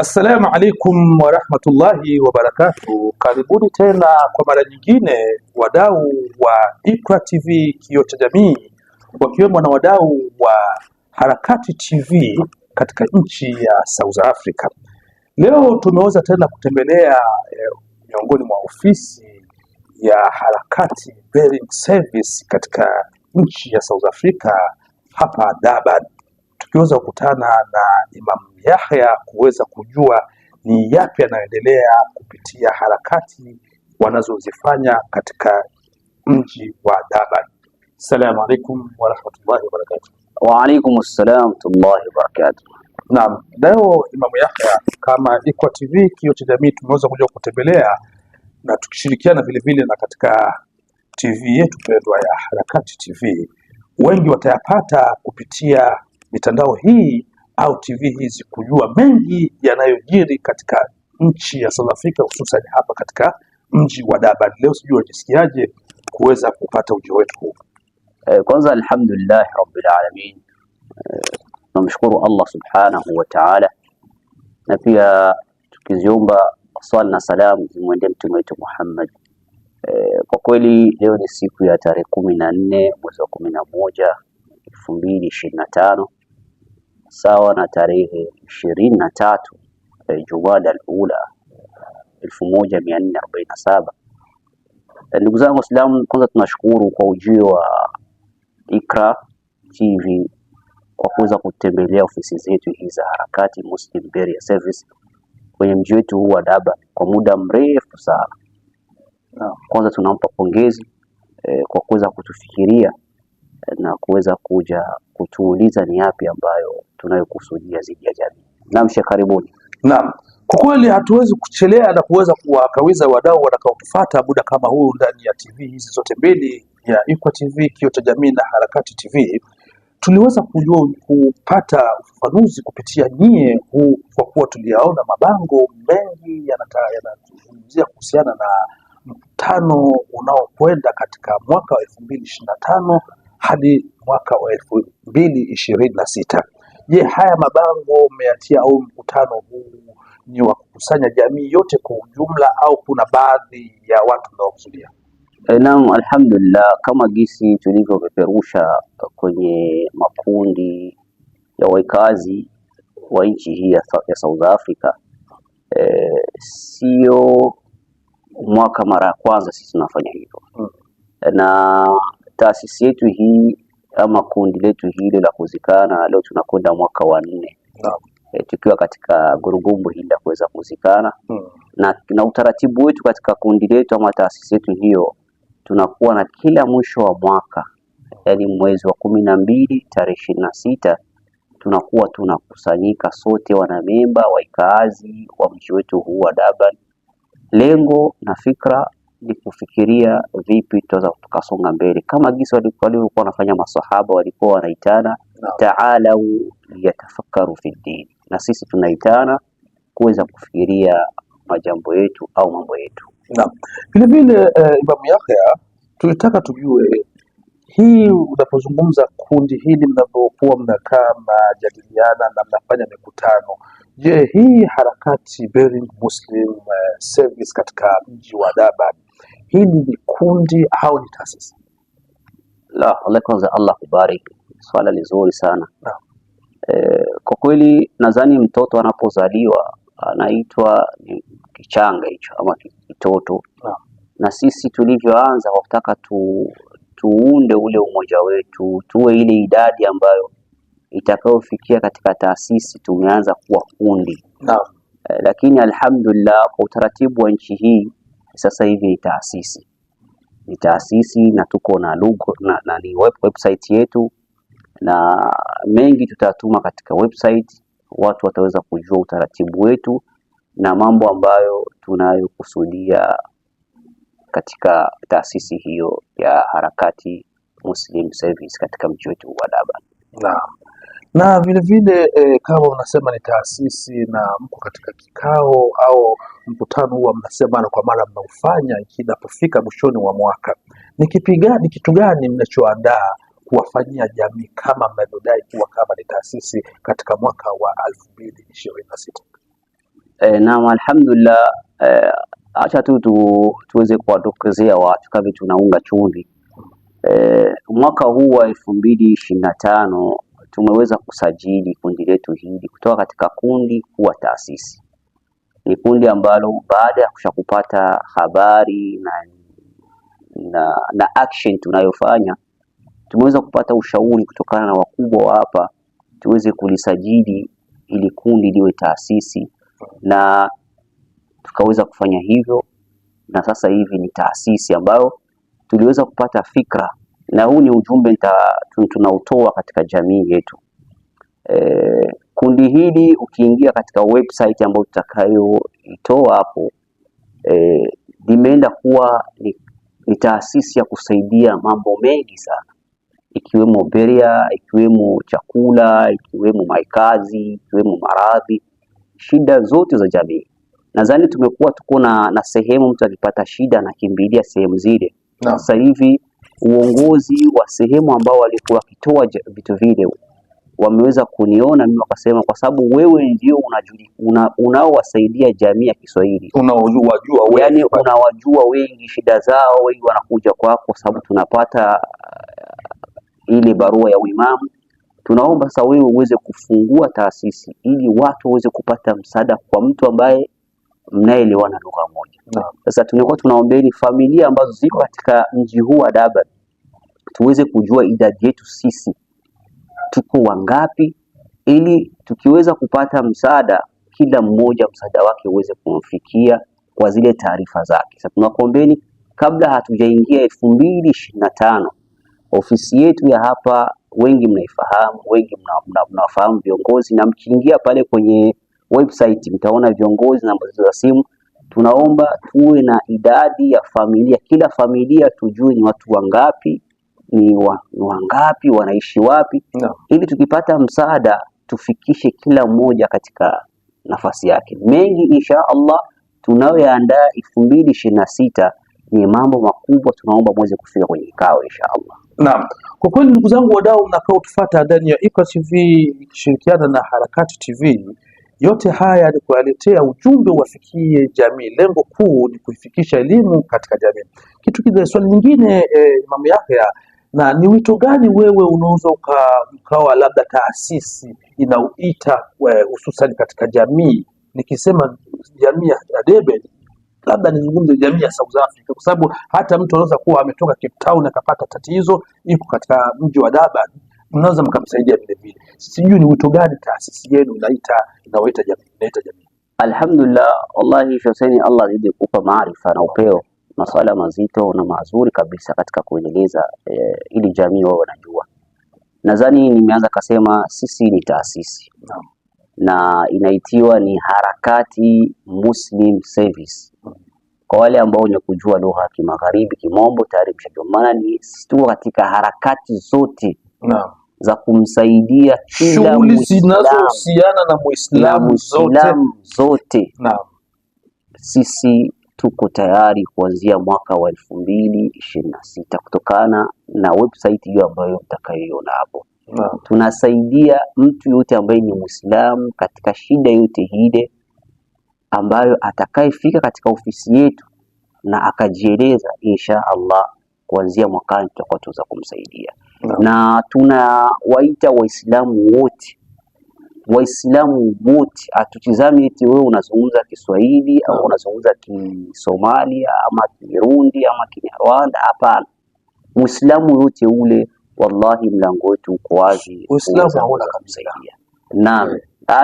Assalamu alaikum warahmatullahi wabarakatuh. Karibuni tena kwa mara nyingine wadau wa Iqra TV Kioo cha Jamii, wakiwemo na wadau wa Harakati TV katika nchi ya South Africa. Leo tumeweza tena kutembelea miongoni mwa ofisi ya Harakati Bearing Service katika nchi ya South Africa hapa Durban, tukiweza kukutana na Imam Yahya kuweza kujua ni yapi yanayoendelea kupitia harakati wanazozifanya katika mji wa Durban. Assalamu alaikum warahmatullahi wabarakatuh. Wa alaikum assalam warahmatullahi wabarakatuh. Naam, leo Imam Yahya, kama Iqra TV Kioo cha Jamii tumeweza kuja kutembelea na tukishirikiana vile vile na katika TV yetu pendwa ya Harakati TV. Wengi watayapata kupitia mitandao hii au TV hizi kujua mengi yanayojiri katika nchi ya South Africa, hususan hapa katika mji wa Durban. Leo sijui wajisikiaje kuweza kupata ujio wetu huu. Kwanza alhamdulillah rabbil alamin, tunamshukuru Allah subhanahu wa ta'ala, na pia tukiziomba swala na salamu zimwendee mtume wetu Muhammad. Kwa kweli leo ni siku ya tarehe 14 mwezi wa 11 2025, sawa na tarehe 23 Jumada al-Ula 1447. Ndugu zangu Waislamu, kwanza tunashukuru kwa ujio wa Iqra TV kwa kuweza kutembelea ofisi zetu hizi za Harakati Muslim Bearing Service kwenye mji wetu huu wa Durban kwa muda mrefu sana. Kwanza tunampa pongezi kwa kuweza kutufikiria na kuweza kuja kutuuliza ni yapi ambayo tunayokusudia zidi ya jamii. Naam, karibuni. Naam, kwa kweli hatuwezi kuchelea na kuweza kuwakawiza wadau watakaotufuata muda kama huu ndani ya TV hizi zote mbili, ya Iqra TV Kioo cha Jamii na Harakati TV. Tuliweza kupata ufafanuzi kupitia nyie huu, kwa kuwa tuliyaona mabango mengi yanazungumzia kuhusiana na mkutano unaokwenda katika mwaka wa 2025 hadi mwaka wa 2026. Je, haya mabango mmeyatia au mkutano huu ni wa kukusanya jamii yote kwa ujumla au kuna baadhi ya watu mnaokusudia? Naam, alhamdulillah, kama gisi tulivyopeperusha kwenye makundi ya wakazi wa nchi hii ya South Africa, sio mwaka mara ya kwanza sisi tunafanya hivyo. Na taasisi yetu hii ama kundi letu hili la kuzikana leo tunakwenda mwaka wa 4 tukiwa katika gurugumbu hili la kuweza kuzikana. Na utaratibu wetu katika kundi letu ama taasisi yetu hiyo, tunakuwa na kila mwisho wa mwaka, yani mwezi wa 12 tarehe 26, tunakuwa tunakusanyika sote wanamemba wakazi wa mji wetu huu wa Durban. Lengo na fikra ni kufikiria vipi tutaweza tukasonga mbele, kama jinsi walikuwa wanafanya masahaba, walikuwa wanaitana ta'alau yatafakkaru fi din, na sisi tunaitana kuweza kufikiria majambo yetu au mambo yetu. Naam, vile vile Imam Yahya, tulitaka tujue hii, unapozungumza kundi hili mnapokuwa mnakaa mnajadiliana na mnafanya mikutano, je, hii Harakati Bearing Muslim Service katika mji wa Durban, hili ni kundi au ni taasisi? La, kwanza Allah kubariki, swala nzuri sana. Kwa kweli nadhani mtoto anapozaliwa anaitwa kichanga hicho ama kitoto. Na sisi tulivyoanza kutaka tuunde ule umoja wetu, tuwe ile idadi ambayo itakayofikia katika taasisi, tumeanza kuwa kundi. Lakini alhamdulillah, kwa utaratibu wa nchi hii sasa hivi ni taasisi na tuko na logo na ni website yetu, na mengi tutatuma katika website, watu wataweza kujua utaratibu wetu na mambo ambayo tunayokusudia katika taasisi hiyo ya Harakati Muslim Service katika mji wetu wa Durban. Na vile vile kama unasema ni taasisi na mko katika kikao au mkutano huwa mnasema mara kwa mara mnaufanya inapofika mwishoni wa mwaka, ni kitu gani mnachoandaa kuwafanyia jamii kama mnavyodai kuwa kama ni taasisi katika mwaka wa 2026? Naam, alhamdulillah. Acha tuweze kuwadokezea watu kama tunaunga chumvi. Mwaka huu wa 2025 tumeweza kusajili kundi letu hili kutoka katika kundi kuwa taasisi. Ni kundi ambalo baada ya kupata habari na action tunayofanya, tumeweza kupata ushauri kutokana na wakubwa wa hapa tuweze kulisajili ili kundi liwe taasisi, na tukaweza kufanya hivyo, na sasa hivi ni taasisi ambayo tuliweza kupata fikra, na huu ni ujumbe tunautoa katika jamii yetu. Kundi hili ukiingia katika website ambayo tutakayoitoa hapo, limeenda kuwa ni taasisi ya kusaidia mambo mengi sana, ikiwemo beria, ikiwemo chakula, ikiwemo makazi, ikiwemo maradhi, shida zote za jamii. Nadhani tumekuwa tuko na sehemu mtu akipata shida anakimbilia sehemu zile. Sasa hivi uongozi wa sehemu ambao walikuwa wakitoa vitu vile wameweza kuniona mimi, wakasema kwa sababu wewe ndio unaowasaidia jamii ya Kiswahili, unawajua wewe, yani unawajua wengi, shida zao wengi wanakuja kwako kwa sababu tunapata ile barua ya uimamu. Tunaomba sasa wewe uweze kufungua taasisi ili watu waweze kupata msaada kwa mtu ambaye mnaelewana lugha moja. Sasa tunakuwa tunaombeni familia ambazo ziko katika mji huu wa Durban tuweze kujua idadi yetu sisi tuko wangapi, ili tukiweza kupata msaada kila mmoja msaada wake uweze kumfikia kwa zile taarifa zake. Sasa tunakuombeni kabla hatujaingia 2025, ofisi yetu ya hapa wengi mnaifahamu, wengi mnafahamu viongozi, na mkiingia pale kwenye website mtaona viongozi na namba za simu. Tunaomba tuwe na idadi ya familia, kila familia tujue ni watu wangapi, ni wangapi, wanaishi wapi, ili tukipata msaada tufikishe kila mmoja katika nafasi yake. Mengi insha Allah tunayoandaa 2026 ni mambo makubwa, tunaomba muweze kufika kwenye kikao insha Allah. Naam, kwa kweli ndugu zangu wadau mnakao tufuata ndani ya Iqra TV ikishirikiana na Harakati TV, yote haya ni kuwaletea ujumbe uwafikie jamii. Lengo kuu ni kuifikisha elimu katika jamii. Kitu kingine, swali lingine Imam Yahya, na ni wito gani wewe unaweza ukawa labda taasisi inaoita hususan katika jamii? Nikisema jamii ya Durban, labda nizungumze jamii ya South Africa, kwa sababu hata mtu anaweza kuwa ametoka Cape Town akapata tatizo iko katika mji wa Durban, mnaweza mkamsaidia vile vile. Sijui ni wito gani taasisi yenu inawaita jamii? Alhamdulillah, wallahi Hussein, Allah azidi kukupa maarifa na upeo, masuala mazito na mazuri kabisa katika kuendeleza ili jamii wao wanajua. Nadhani nimeanza kasema sisi ni taasisi na inaitiwa ni Harakati Muslim Service. Kwa wale ambao wenye kujua lugha ya Kimagharibi, Kimombo, tayari mshajua maana ni sisi tu katika harakati zote za kumsaidia kila shughuli zinazohusiana na Muislamu zote. Sisi tuko tayari kuanzia mwaka wa 2026 kutokana na website hiyo ambayo mtakayoiona hapo. Tunasaidia mtu yote ambaye ni Muislamu katika shida yote ile ambayo atakayefika katika ofisi yetu na akajieleza, insha Allah kuanzia mwakani tutakuwa tuweza kumsaidia. Na tunawaita Waislamu wote, hatutizami eti wewe unazungumza Kiswahili au unazungumza Kisomalia ama Kirundi ama Kinyarwanda. Hapana, Muislamu yote ule, wallahi mlango wetu uko wazi, Uislamu hauna kabisa. Naam,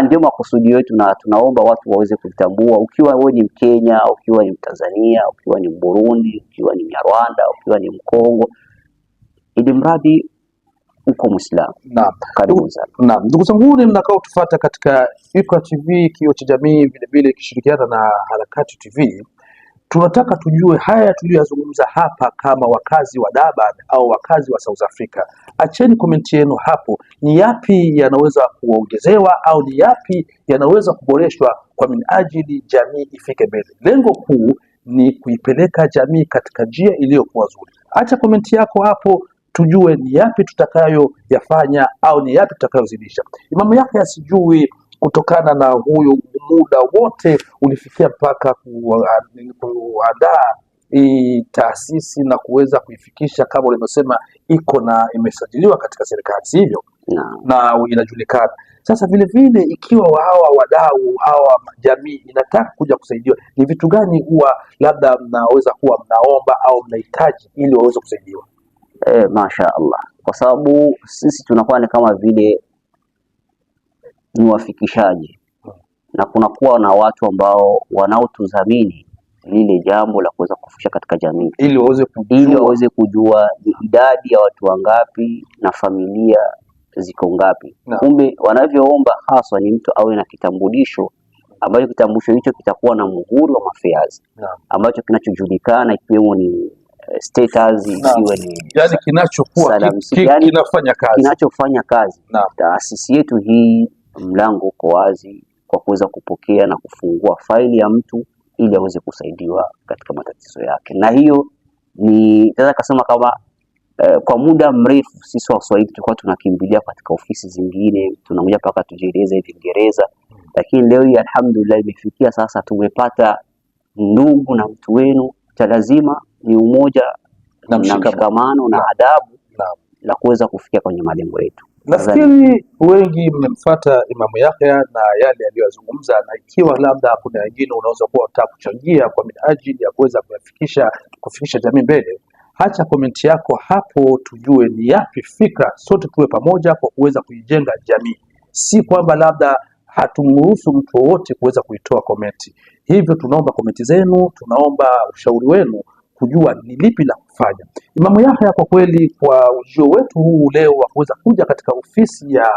ndio makusudi yetu, na tunaomba watu waweze kutambua, ukiwa wewe ni Mkenya, ukiwa ni Mtanzania, ukiwa ni Mburundi, ukiwa ni Mnyarwanda, ukiwa ni Mkongo, ili mradi uko Muislamu. Naam, karibu sana. Naam, ndugu zangu mnakao tufuata katika Iqra TV kioo cha jamii, vile vile ikishirikiana na Harakati TV, tunataka tujue haya tuliyozungumza hapa kama wakazi wa Durban au wakazi wa South Africa. Acheni komenti yenu hapo, ni yapi yanaweza kuongezewa au ni yapi yanaweza kuboreshwa kwa minajili jamii ifike mbele. Lengo kuu ni kuipeleka jamii katika njia iliyokuwa nzuri. Acha komenti yako hapo tujue ni yapi tutakayoyafanya au ni yapi tutakayozidisha. Imamu yake asijui kutokana na huyu muda wote ulifikia mpaka kuandaa hii taasisi na kuweza kuifikisha kama ulivyosema iko na imesajiliwa katika serikali, sivyo? Na inajulikana. Sasa vile vile ikiwa hawa wadau hawa jamii inataka kuja kusaidiwa, ni vitu gani huwa labda mnaweza kuwa mnaomba au mnahitaji ili waweze kusaidiwa? Masha Allah, kwa sababu sisi tunakuwa ni kama vile ni wafikishaji na kunakuwa na watu ambao wanaotudhamini lile jambo la kuweza kufikisha katika jamii, ili waweze kujua ni idadi ya watu wangapi na familia ziko ngapi. Kumbe wanavyoomba haswa ni mtu awe na kitambulisho, ambacho kitambulisho hicho kitakuwa na muhuri wa mafeazi ambacho kinachojulikana, ikiwemo ni status, ikiwe ni yani kinachokuwa kinachofanya kazi. Taasisi yetu hii mlango uko wazi kwa kuweza kupokea na kufungua faili ya mtu ili aweze kusaidiwa katika matatizo yake. Na hiyo ni nataka kusema kama kwa muda mrefu sisi Waswahili tulikuwa tunakimbilia katika ofisi zingine, tunakuja mpaka tujieleze Kiingereza, lakini leo hii alhamdulillah imefikia sasa tumepata ndugu na mtu wenu, cha lazima ni umoja na mshikamano na adabu la kuweza kufikia kwenye malengo yetu. Nafikiri wengi mmemfuata Imamu Yahya na yale aliyozungumza, na ikiwa labda kuna wengine unaweza kuwa unataka kuchangia kwa minajili ya kuweza kufikisha jamii mbele, acha komenti yako hapo tujue ni yapi fikra, sote tuwe pamoja kwa kuweza kuijenga jamii. Si kwamba labda hatumruhusu mtu wowote kuweza kuitoa komenti. Hivyo tunaomba komenti zenu, tunaomba ushauri wenu kujua ni lipi la kufanya. Imamu Yahya, kwa kweli kwa ujio wetu huu leo wa kuweza kuja katika ofisi ya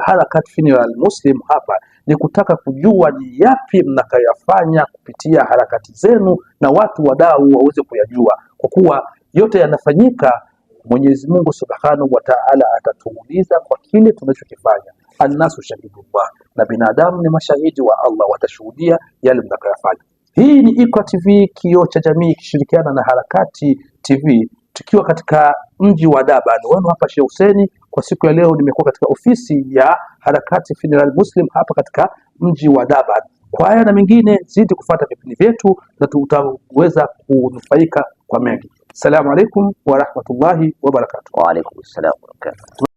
Harakat Funeral Muslim hapa ni kutaka kujua ni yapi mnakayafanya kupitia harakati zenu na watu wadau waweze kuyajua, kwa kuwa yote yanafanyika. Mwenyezi Mungu Subhanahu wa Ta'ala atatuuliza kwa kile tunachokifanya. Annasu shahidullah, na binadamu ni mashahidi wa Allah, watashuhudia yale mnakayafanya. Hii ni Iqra TV, kioo cha jamii, ikishirikiana na Harakati TV, tukiwa katika mji wa Durban. Wenu hapa Sheikh Hussein. Kwa siku ya leo nimekuwa katika ofisi ya Harakati Funeral Muslim hapa katika mji wa Durban. Kwa haya na mengine, zidi kufuata vipindi vyetu na tutaweza kunufaika kwa mengi. Assalamu alaikum wa rahmatullahi wa barakatuh. Wa alaikum assalam wa barakatuh.